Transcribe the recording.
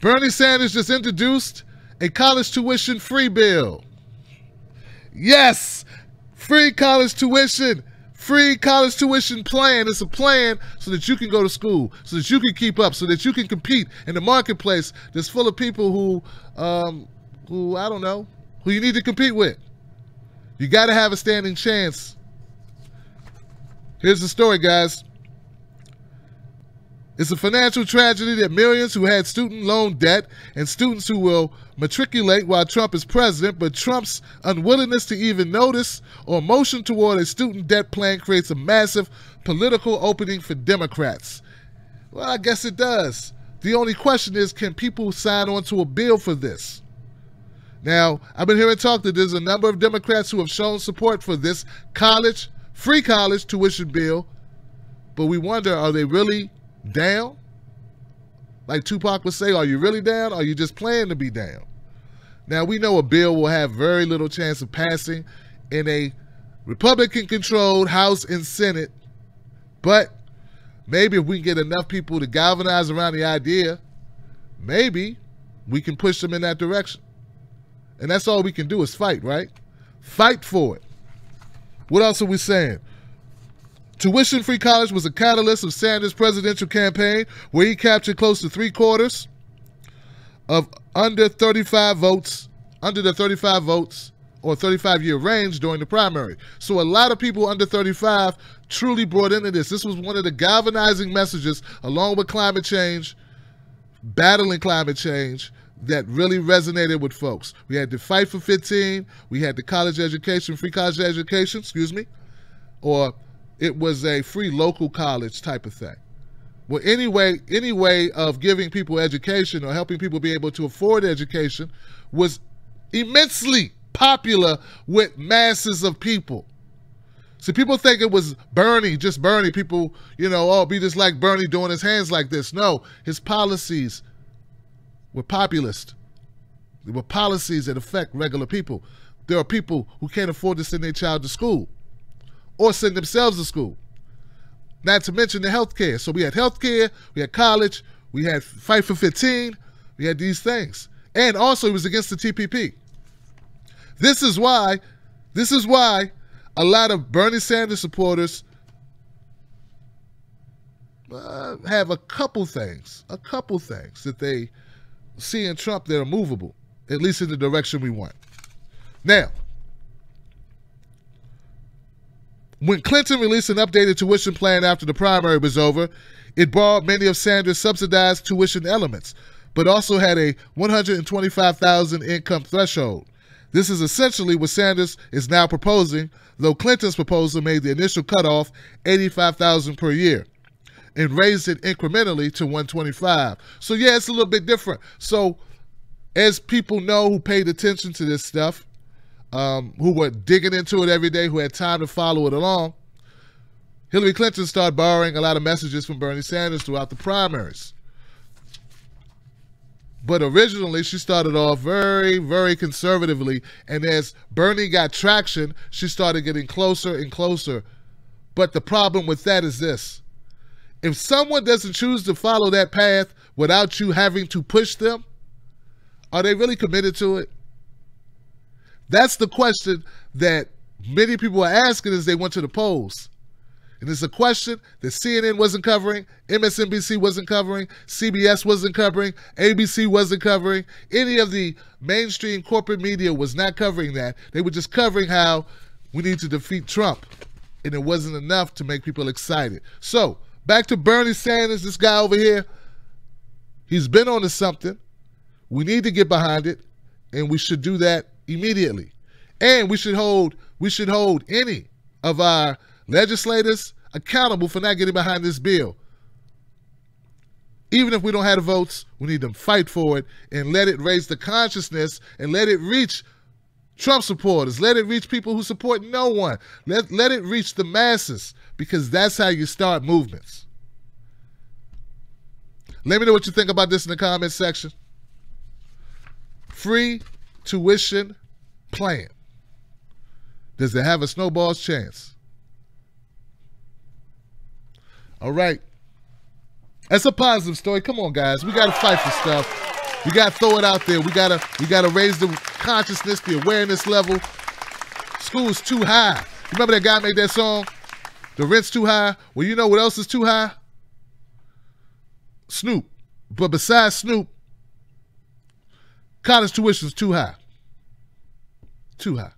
Bernie Sanders just introduced a college tuition free bill. Yes, free college tuition plan. It's a plan so that you can go to school, so that you can keep up, so that you can compete in the marketplace that's full of people who I don't know, who you need to compete with. You got to have a standing chance. Here's the story, guys. It's a financial tragedy that millions who had student loan debt and students who will matriculate while Trump is president, but Trump's unwillingness to even notice or motion toward a student debt plan creates a massive political opening for Democrats. Well, I guess it does. The only question is, can people sign on to a bill for this? Now, I've been hearing talk that there's a number of Democrats who have shown support for this free college tuition bill, but we wonder, are they really down? Like Tupac would say, are you really down, or are you just playing to be down? Now, we know a bill will have very little chance of passing in a Republican-controlled House and Senate, but maybe if we can get enough people to galvanize around the idea, maybe we can push them in that direction. And that's all we can do is fight, right? Fight for it. What else are we saying? Tuition-free college was a catalyst of Sanders' presidential campaign, where he captured close to 3/4 of under the 35 votes or 35-year range during the primary. So a lot of people under 35 truly brought into this. This was one of the galvanizing messages, along with climate change, battling climate change, that really resonated with folks. We had the Fight for 15, we had the college education, free college education, or it was a free local college type of thing. Well, any way of giving people education or helping people be able to afford education was immensely popular with masses of people. So people think it was Bernie, just Bernie. People, be just like Bernie doing his hands like this. No, his policies were populist. They were policies that affect regular people. There are people who can't afford to send their child to school or send themselves to school. Not to mention the health care. So we had health care, we had college, we had Fight for 15, we had these things. And also he was against the TPP. This is why a lot of Bernie Sanders supporters have a couple things that they see in Trump that are movable, at least in the direction we want. Now, when Clinton released an updated tuition plan after the primary was over, it borrowed many of Sanders' subsidized tuition elements, but also had a $125,000 income threshold. This is essentially what Sanders is now proposing, though Clinton's proposal made the initial cutoff $85,000 per year and raised it incrementally to $125,000. So yeah, it's a little bit different. So as people know who paid attention to this stuff, who were digging into it every day, who had time to follow it along, Hillary Clinton started borrowing a lot of messages from Bernie Sanders throughout the primaries. But originally, she started off very, very conservatively, and as Bernie got traction, she started getting closer and closer. But the problem with that is this. If someone doesn't choose to follow that path without you having to push them, are they really committed to it? That's the question that many people are asking as they went to the polls. And it's a question that CNN wasn't covering, MSNBC wasn't covering, CBS wasn't covering, ABC wasn't covering. Any of the mainstream corporate media was not covering that. They were just covering how we need to defeat Trump. And it wasn't enough to make people excited. So, back to Bernie Sanders, this guy over here. He's been on to something. We need to get behind it, and we should do that immediately. And we should hold any of our legislators accountable for not getting behind this bill. Even if we don't have the votes, we need to fight for it and let it raise the consciousness and let it reach Trump supporters. Let it reach people who support no one. Let it reach the masses, because that's how you start movements. Let me know what you think about this in the comment section. Free tuition plan. Does it have a snowball's chance? All right. That's a positive story. Come on, guys. We got to fight for stuff. We gotta throw it out there. We gotta raise the consciousness, the awareness level. School's too high. You remember that guy made that song? The rent's too high. Well, you know what else is too high? Snoop. But besides Snoop, college tuition's too high. Too high.